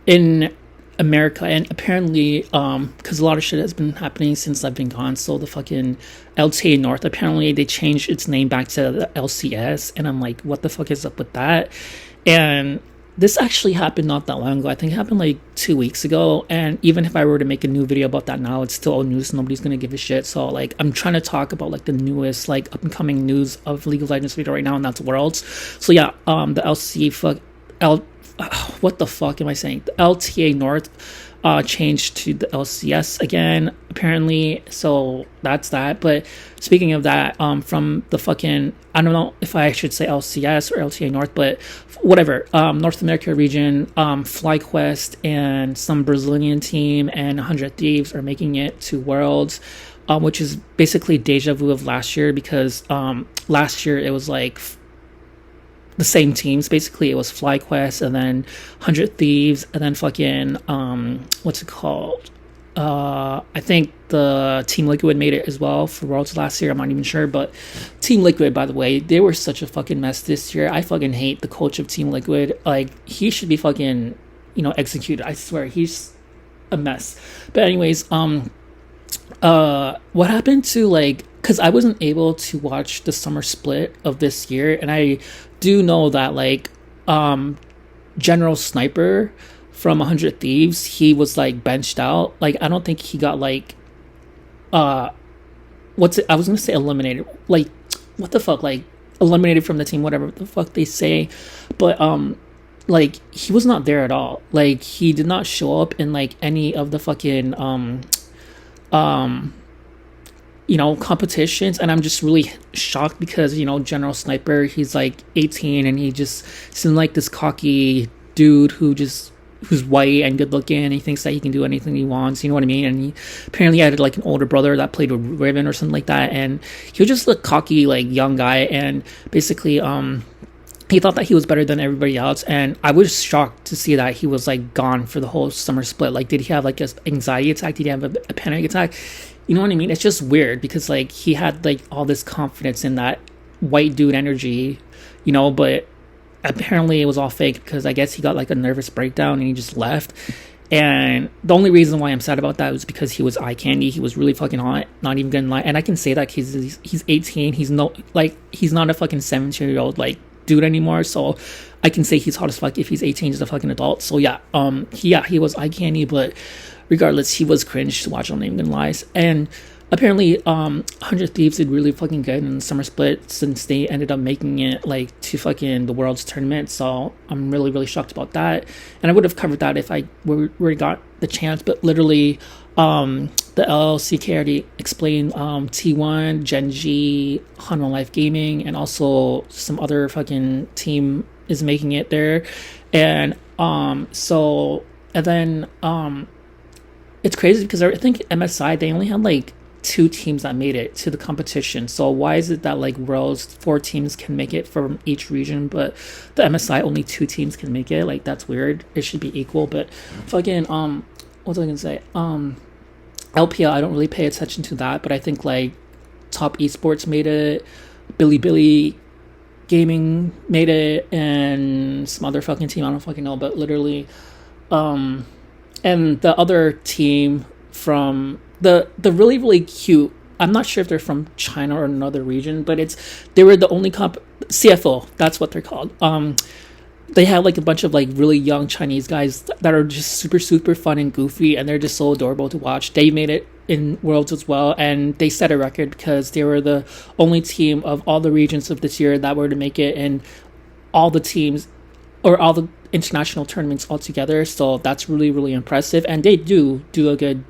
in America, and apparently, because a lot of shit has been happening since I've been gone. So the fucking LTA North, apparently they changed its name back to the LCS, and I'm like, what the fuck is up with that? And this actually happened not that long ago. I think it happened like 2 weeks ago. And even if I were to make a new video about that now, it's still old news. Nobody's going to give a shit. So like, I'm trying to talk about like the newest, like up and coming news of League of Legends video right now. And that's Worlds. So yeah, the what the fuck am I saying? The LTA North changed to the LCS again, apparently. So that's that. But speaking of that, from the fucking, I don't know if I should say LCS or LTA North, but whatever, North America region, FlyQuest and some Brazilian team and 100 Thieves are making it to Worlds, which is basically deja vu of last year, because last year it was like the same teams. Basically, it was FlyQuest and then 100 Thieves and then fucking what's it called? I think the Team Liquid made it as well for Worlds last year. I'm not even sure, but Team Liquid, by the way, they were such a fucking mess this year. I fucking hate the coach of Team Liquid. Like, he should be fucking, you know, executed. I swear, he's a mess. But anyways, what happened to, like, because I wasn't able to watch the summer split of this year, and I do know that like General Sniper from 100 Thieves, he was like benched out. Like, I don't think he got like what's it, I was gonna say eliminated, like what the fuck, like eliminated from the team, whatever the fuck they say. But like, he was not there at all. Like, he did not show up in like any of the fucking competitions, and I'm just really shocked because General Sniper, he's like 18 and he just seems like this cocky dude who's white and good looking, and he thinks that he can do anything he wants, you know what I mean? And he apparently had like an older brother that played with Riven or something like that, and he was just a cocky like young guy, and basically he thought that he was better than everybody else, and I was shocked to see that he was like gone for the whole summer split. Like, did he have like an anxiety attack? Did he have a panic attack? You know what I mean? It's just weird because like he had like all this confidence in that white dude energy, but apparently it was all fake because I guess he got like a nervous breakdown and he just left. And the only reason why I'm sad about that was because he was eye candy. He was really fucking hot, not even gonna lie. And I can say that he's 18. He's not a fucking 17-year-old like dude anymore. So I can say he's hot as fuck if he's 18. He's a fucking adult. So yeah, he was eye candy, but regardless, he was cringe to watch. I'm not even gonna lie. And apparently 100 Thieves did really fucking good in the summer split since they ended up making it like to fucking the world's tournament. So I'm really, really shocked about that, and I would have covered that if I were got the chance. But literally the LLCK already explained T1, Genji, Hanwha Life Gaming, and also some other fucking team is making it there. And then it's crazy because I think MSI, they only had like 2 teams that made it to the competition. So why is it that like Worlds 4 teams can make it from each region, but the MSI only 2 teams can make it? Like, that's weird. It should be equal. But fucking what was I gonna say? LPL, I don't really pay attention to that, but I think like Top Esports made it, Bilibili Gaming made it, and some other fucking team I don't fucking know. But literally and the other team from the really, really cute, I'm not sure if they're from China or another region, but they were the only CFO, that's what they're called. They have like a bunch of like really young Chinese guys that are just super, super fun and goofy, and they're just so adorable to watch. They made it in Worlds as well, and they set a record because they were the only team of all the regions of this year that were to make it in all the teams or all the international tournaments altogether. So that's really, really impressive, and they do a good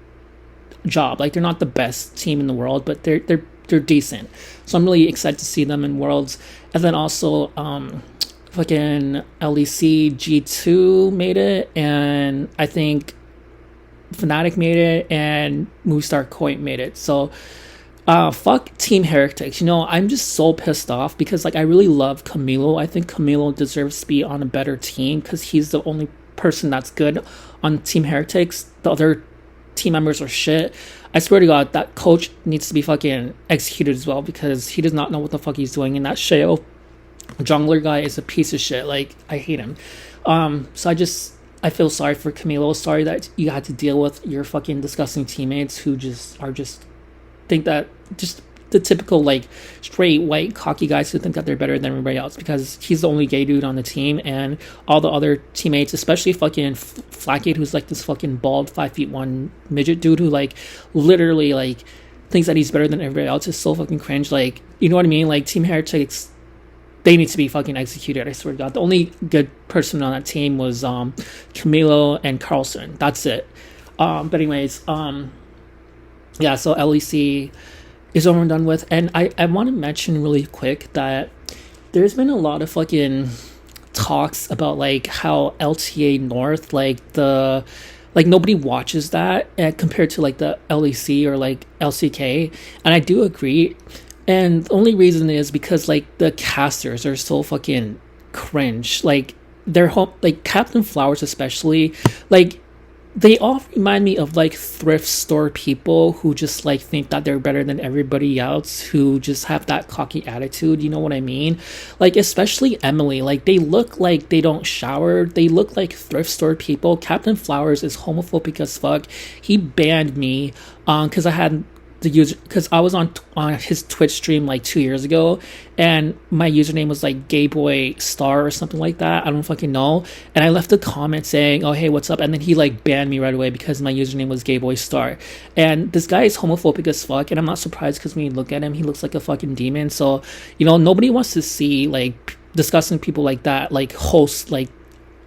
job. Like, they're not the best team in the world, but they're decent. So I'm really excited to see them in Worlds. And then also fucking LEC G2 made it, and I think Fnatic made it, and Movistar Coin made it. So fuck Team Heretics. I'm just so pissed off because like I really love Camilo. I think Camilo deserves to be on a better team because he's the only person that's good on Team Heretics. The other team members are shit. I swear to God, that coach needs to be fucking executed as well because he does not know what the fuck he's doing. And that Sheo jungler guy is a piece of shit. Like, I hate him. So I feel sorry for Camilo. Sorry that you had to deal with your fucking disgusting teammates who just think that just the typical like straight white cocky guys who think that they're better than everybody else because he's the only gay dude on the team, and all the other teammates, especially fucking Flackade, who's like this fucking bald 5'1" midget dude who like literally like thinks that he's better than everybody else, is so fucking cringe. Like, you know what I mean? Like, Team Heretics, they need to be fucking executed. I swear to God. The only good person on that team was Camilo and Carlson. That's it. But anyways, yeah, so LEC is over and done with. And I want to mention really quick that there's been a lot of fucking talks about like how LTA North, like nobody watches that compared to like the LEC or like LCK. And I do agree. And the only reason is because like the casters are so fucking cringe. Like, like Captain Flowers especially, like they all remind me of like thrift store people who just like think that they're better than everybody else, who just have that cocky attitude. You know what I mean? Like, especially Emily, like they look like they don't shower. They look like thrift store people. Captain Flowers is homophobic as fuck. He banned me because I had the user, because I was on his Twitch stream like 2 years ago, and my username was like Gayboy Star or something like that. I don't fucking know. And I left a comment saying, "Oh, hey, what's up?" And then he like banned me right away because my username was Gayboy Star. And this guy is homophobic as fuck, and I'm not surprised because when you look at him, he looks like a fucking demon. So, nobody wants to see like discussing people like that, like host like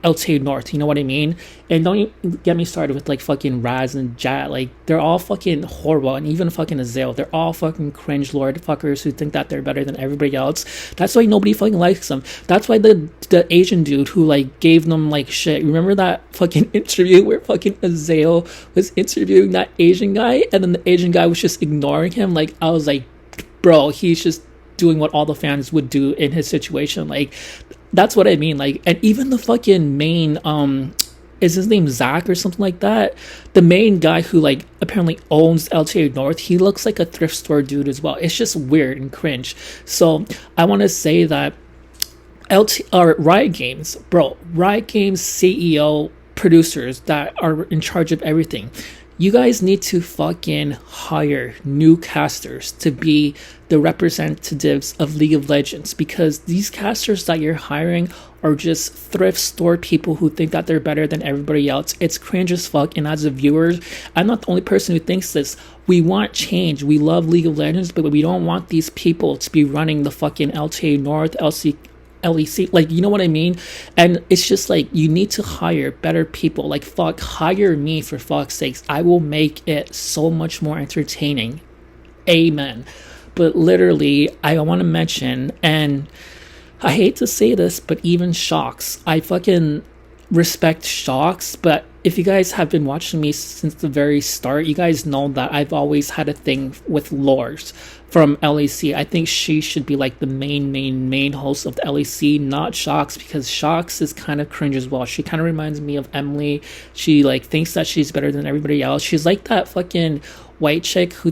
LTA North, you know what I mean? And don't even get me started with like fucking Raz and Jat. Like they're all fucking horrible, and even fucking Azale. They're all fucking cringe lord fuckers who think that they're better than everybody else. That's why nobody fucking likes them. That's why the Asian dude who like gave them like shit. Remember that fucking interview where fucking Azale was interviewing that Asian guy, and then the Asian guy was just ignoring him? Like I was like, bro, he's just doing what all the fans would do in his situation. Like that's what I mean. Like, and even the fucking main is his name Zach or something like that, the main guy who like apparently owns LTA North, he looks like a thrift store dude as well. It's just weird and cringe. So I want to say that Riot Games, bro, Riot Games CEO, producers that are in charge of everything, you guys need to fucking hire new casters to be the representatives of League of Legends, because these casters that you're hiring are just thrift store people who think that they're better than everybody else. It's cringe as fuck, and as a viewer, I'm not the only person who thinks this. We want change. We love League of Legends, but we don't want these people to be running the fucking LTA North, LEC, like, you know what I mean? And it's just like, you need to hire better people. Like, fuck, hire me for fuck's sakes. I will make it so much more entertaining. Amen. But literally, I want to mention, and I hate to say this, but even Shocks, I fucking respect Shocks, but if you guys have been watching me since the very start, you guys know that I've always had a thing with Lors from LEC. I think she should be like the main host of the LEC, not Shocks, because Shocks is kind of cringe as well. She kind of reminds me of Emily. She like thinks that she's better than everybody else. She's like that fucking white chick who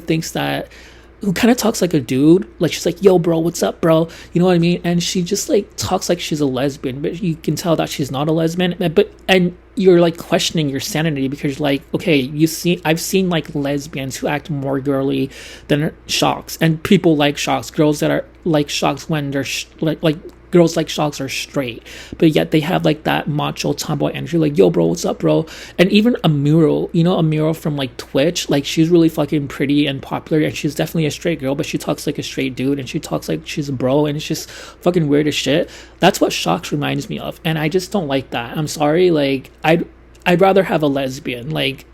kind of talks like a dude. Like, she's like, yo, bro, what's up, bro? You know what I mean? And she just like talks like she's a lesbian, but you can tell that she's not a lesbian. And you're like questioning your sanity, because you're like, okay, I've seen like lesbians who act more girly than Shocks, and people like Shocks, girls that are like Shocks when they're like girls like Shocks are straight, but yet they have like that macho tomboy energy, like, yo, bro, what's up, bro? And even Amuro from like Twitch, like, she's really fucking pretty and popular, and she's definitely a straight girl, but she talks like a straight dude, and she talks like she's a bro, and it's just fucking weird as shit. That's what Shocks reminds me of, and I just don't like that. I'm sorry. Like, I'd rather have a lesbian like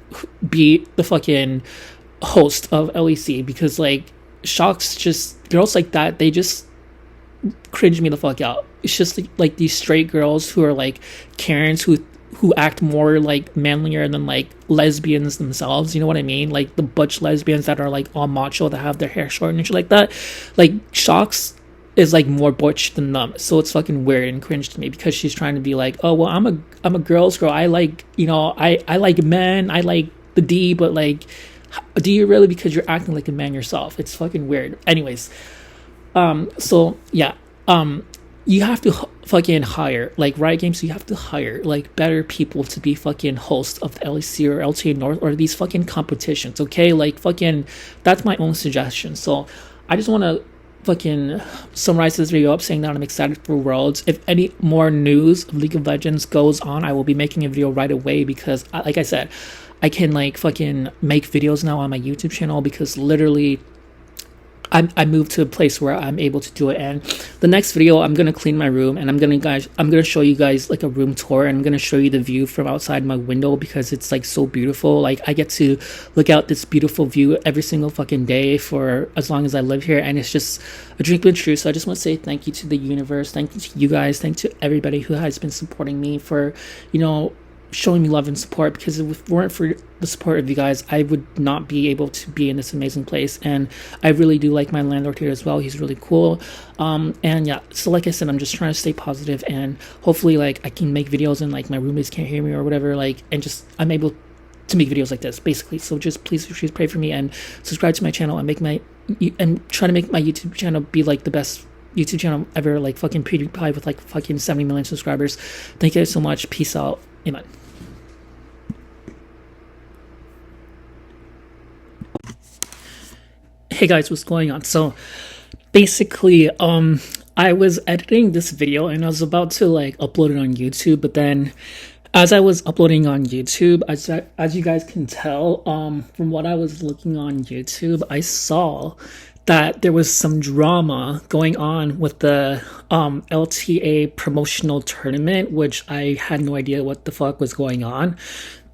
be the fucking host of LEC, because like Shocks, just girls like that, they just cringe me the fuck out. It's just like these straight girls who are like Karens who act more like manlier than like lesbians themselves, you know what I mean? Like the butch lesbians that are like all macho, that have their hair short and shit like that. Like, Shocks is like more butch than them, so it's fucking weird and cringe to me, because she's trying to be like, oh well, I'm a girl's girl, I like, I like men, I like the D, but like, do you really? Because you're acting like a man yourself. It's fucking weird. Anyways, so yeah, you have to fucking hire, like, Riot Games, you have to hire like better people to be fucking hosts of the LEC or LTA North or these fucking competitions, okay? Like, fucking, that's my own suggestion. So I just want to fucking summarize this video up saying that I'm excited for Worlds. If any more news of League of Legends goes on, I will be making a video right away, because like I said, I can like fucking make videos now on my YouTube channel, because literally I moved to a place where I'm able to do it. And the next video, I'm gonna clean my room, and I'm gonna show you guys like a room tour, and I'm gonna show you the view from outside my window, because it's like so beautiful. Like, I get to look out this beautiful view every single fucking day for as long as I live here, and it's just a dream come true. So I just want to say thank you to the universe, thank you to you guys, thank you to everybody who has been supporting me, for showing me love and support, because if it weren't for the support of you guys, I would not be able to be in this amazing place. And I really do like my landlord here as well. He's really cool. And yeah, so like I said, I'm just trying to stay positive, and hopefully like I can make videos and like my roommates can't hear me or whatever, like, and just I'm able to make videos like this basically. So just please pray for me, and subscribe to my channel, and try to make my YouTube channel be like the best YouTube channel ever, like fucking PewDiePie with like fucking 70 million subscribers. Thank you guys so much. Peace out. Amen. Hey guys, what's going on? So basically, I was editing this video, and I was about to like upload it on YouTube, but then as I was uploading on YouTube, as you guys can tell, from what I was looking on YouTube, I saw that there was some drama going on with the LTA promotional tournament, which I had no idea what the fuck was going on.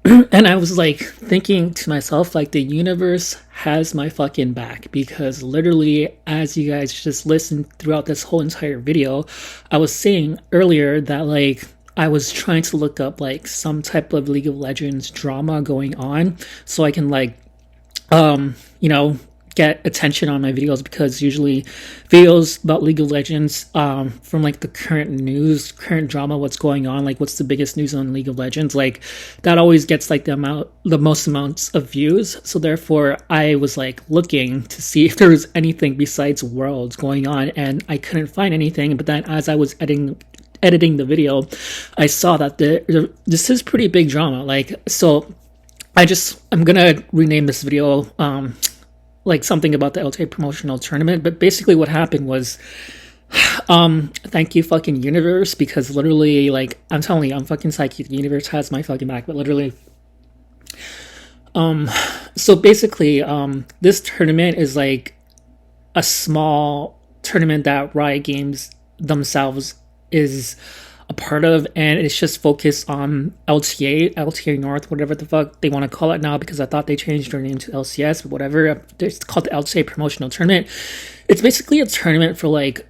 And I was like thinking to myself, like, the universe has my fucking back, because literally, as you guys just listened throughout this whole entire video, I was saying earlier that like I was trying to look up like some type of League of Legends drama going on so I can like you know, get attention on my videos, because usually videos about League of Legends from like the current news, current drama, what's going on, like what's the biggest news on League of Legends, like that always gets like the most amounts of views. So therefore I was like looking to see if there was anything besides Worlds going on, and I couldn't find anything. But then as I was editing the video, I saw that this is pretty big drama. Like, so I'm gonna rename this video like something about the LTA promotional tournament. But basically what happened was, thank you fucking universe, because literally, like, I'm telling you, I'm fucking psychic. The universe has my fucking back. But literally, so basically, this tournament is like a small tournament that Riot Games themselves is a part of, and it's just focused on LTA North, whatever the fuck they want to call it now, because I thought they changed their name to LCS, but whatever. It's called the LTA Promotional Tournament. It's basically a tournament for like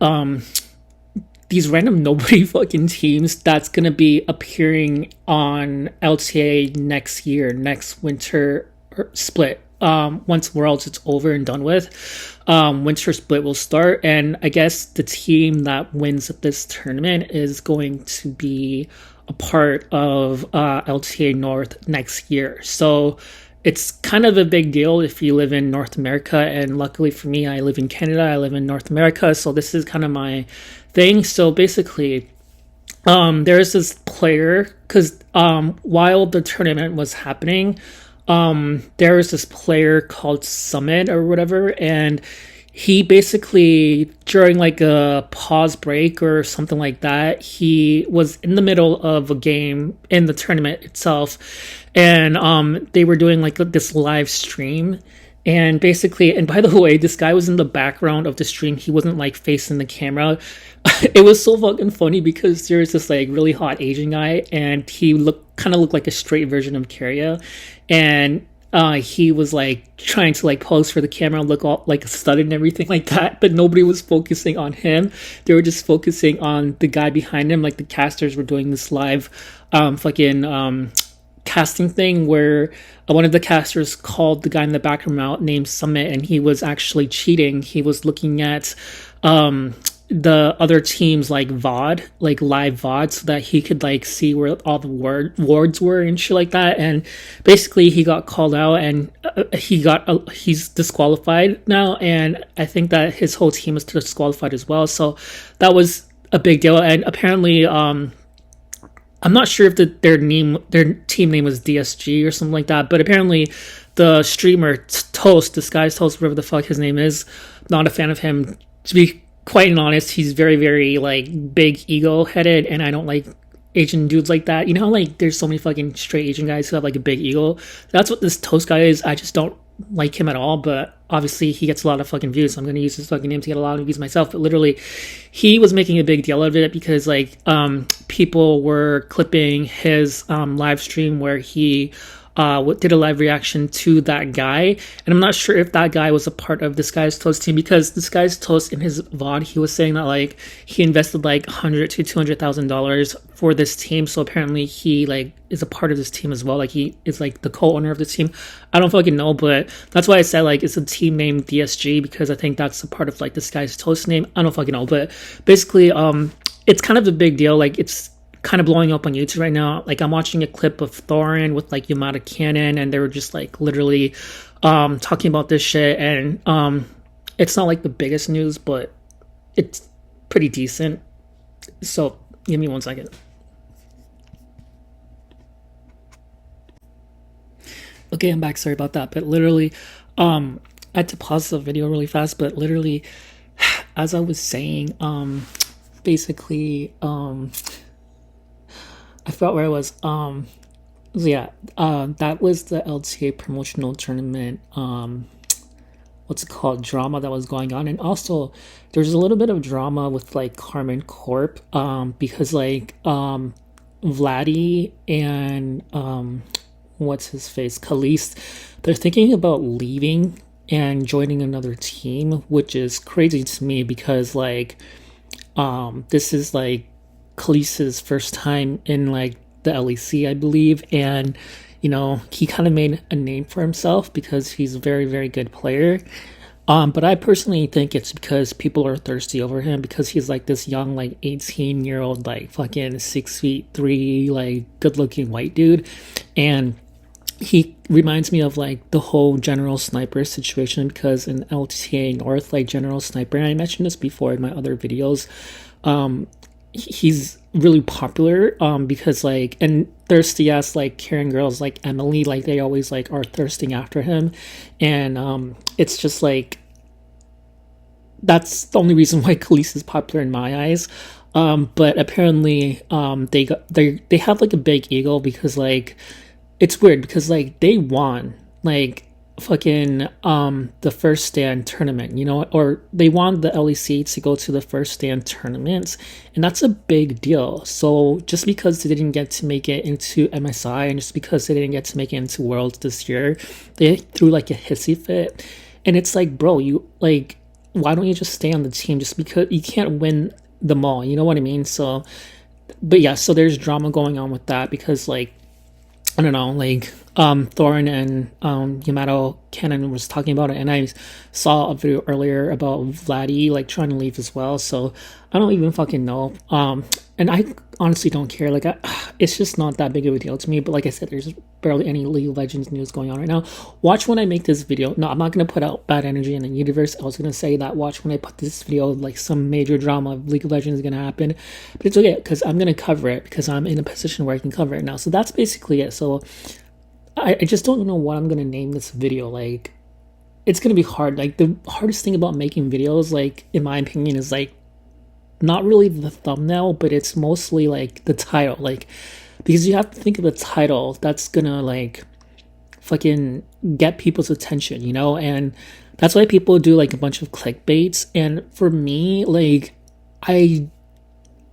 these random nobody fucking teams that's gonna be appearing on LTA next year, next winter split. Once Worlds it's over and done with, winter split will start, and I guess the team that wins this tournament is going to be a part of LTA North next year. So it's kind of a big deal if you live in North America, and luckily for me, I live in Canada, I live in North America, so this is kind of my thing. So basically, there's this player, because while the tournament was happening, there was this player called Summit or whatever, and he basically, during like a pause break or something like that, he was in the middle of a game in the tournament itself, and they were doing like this live stream. And basically, and by the way, this guy was in the background of the stream. He wasn't like facing the camera. It was so fucking funny because there was this like really hot Asian guy, and he kind of looked like a straight version of Carrier, and he was like trying to like pose for the camera, look all like studded and everything like that, but nobody was focusing on him. They were just focusing on the guy behind him. Like the casters were doing this live casting thing where one of the casters called the guy in the background out named Summit, and he was actually cheating. He was looking at the other teams like VOD, like live VOD, so that he could like see where all the wards were and shit like that. And basically he got called out, and he's disqualified now, and I think that his whole team is disqualified as well. So that was a big deal. And apparently I'm not sure if their team name was DSG or something like that, but apparently the streamer Toast, Disguised Toast, whatever the fuck his name is, not a fan of him. To be quite honest, he's very, very like big ego headed, and I don't like Asian dudes like that. You know how like there's so many fucking straight Asian guys who have like a big ego? That's what this Toast guy is. I just don't like him at all, but obviously he gets a lot of fucking views, so I'm gonna use his fucking name to get a lot of views myself. But literally, he was making a big deal out of it because like people were clipping his live stream where he did a live reaction to that guy, and I'm not sure if that guy was a part of Disguised Toast team, because Disguised Toast in his VOD, he was saying that like he invested like $100,000 to $200,000 for this team. So apparently he like is a part of this team as well. Like he is like the co-owner of this team. I don't fucking know, but that's why I said like it's a team named DSG, because I think that's a part of like Disguised Toast name. I don't fucking know, but basically it's kind of a big deal. Like it's kind of blowing up on YouTube right now. Like I'm watching a clip of Thorin with like Yamada Cannon, and they were just like literally talking about this shit, and it's not like the biggest news, but it's pretty decent. So give me 1 second. Okay, I'm back. Sorry about that. But literally, I had to pause the video really fast, but literally, as I was saying, basically, I forgot where I was. So yeah, that was the LTA promotional tournament. what's it called, drama that was going on. And also there's a little bit of drama with like Carmen Corp, because like Vladdy and what's his face, Khalees, they're thinking about leaving and joining another team, which is crazy to me because like this is like Khalees's first time in like the LEC, I believe, and you know he kind of made a name for himself because he's a very very good player. But I personally think it's because people are thirsty over him because he's like this young, like 18-year-old, like fucking 6'3", like good looking white dude. And he reminds me of like the whole General Sniper situation because in LTA North, like General Sniper, and I mentioned this before in my other videos, he's really popular because like, and thirsty ass like Karen girls like Emily, like they always like are thirsting after him. And it's just like that's the only reason why Khalees is popular in my eyes. But apparently they have like a big ego because like it's weird because like they won like fucking the first stand tournament, you know, or they want the LEC to go to the first stand tournament, and that's a big deal. So just because they didn't get to make it into MSI and just because they didn't get to make it into Worlds this year, they threw like a hissy fit. And it's like, bro, you like, why don't you just stay on the team just because you can't win them all, you know what I mean? So but yeah, so there's drama going on with that because like I don't know, like Thorin and Yamato Cannon was talking about it, and I saw a video earlier about Vladdy like trying to leave as well. So I don't even fucking know. And I honestly don't care. Like, it's just not that big of a deal to me. But like I said, there's barely any League of Legends news going on right now. Watch when I make this video. No, I'm not gonna put out bad energy in the universe. I was gonna say that. Watch when I put this video, like some major drama of League of Legends is gonna happen. But it's okay because I'm gonna cover it because I'm in a position where I can cover it now. So that's basically it. So I just don't know what I'm gonna name this video. Like, it's gonna be hard. Like, the hardest thing about making videos, like in my opinion, is like not really the thumbnail, but it's mostly like the title. Like, because you have to think of a title that's gonna like fucking get people's attention, you know? And that's why people do like a bunch of clickbaits. And for me, like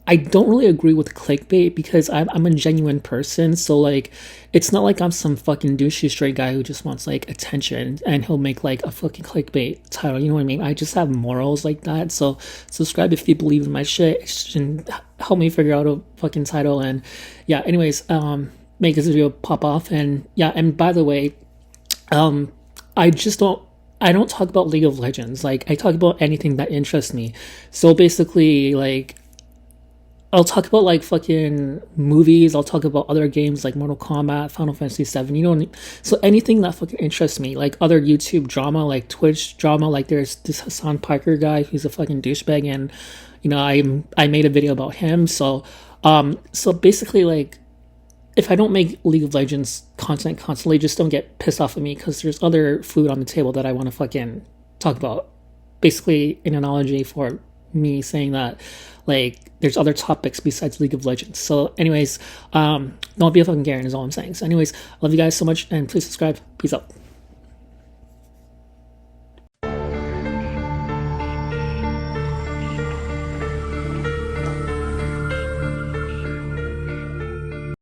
I don't really agree with clickbait because I'm a genuine person. So like, it's not like I'm some fucking douchey straight guy who just wants like attention and he'll make like a fucking clickbait title. You know what I mean? I just have morals like that. So subscribe if you believe in my shit and help me figure out a fucking title. And yeah, anyways, make this video pop off. And yeah, and by the way, I don't talk about League of Legends. Like, I talk about anything that interests me. So basically, like, I'll talk about like fucking movies. I'll talk about other games like Mortal Kombat, Final Fantasy 7. You know, so anything that fucking interests me, like other YouTube drama, like Twitch drama. Like there's this Hassan Piker guy who's a fucking douchebag, and you know I made a video about him. So so basically, like, if I don't make League of Legends content constantly, just don't get pissed off at me because there's other food on the table that I want to fucking talk about. Basically, an analogy for me saying that like there's other topics besides League of Legends. So anyways, don't be a fucking Garen is all I'm saying. So anyways, love you guys so much and please subscribe. Peace out.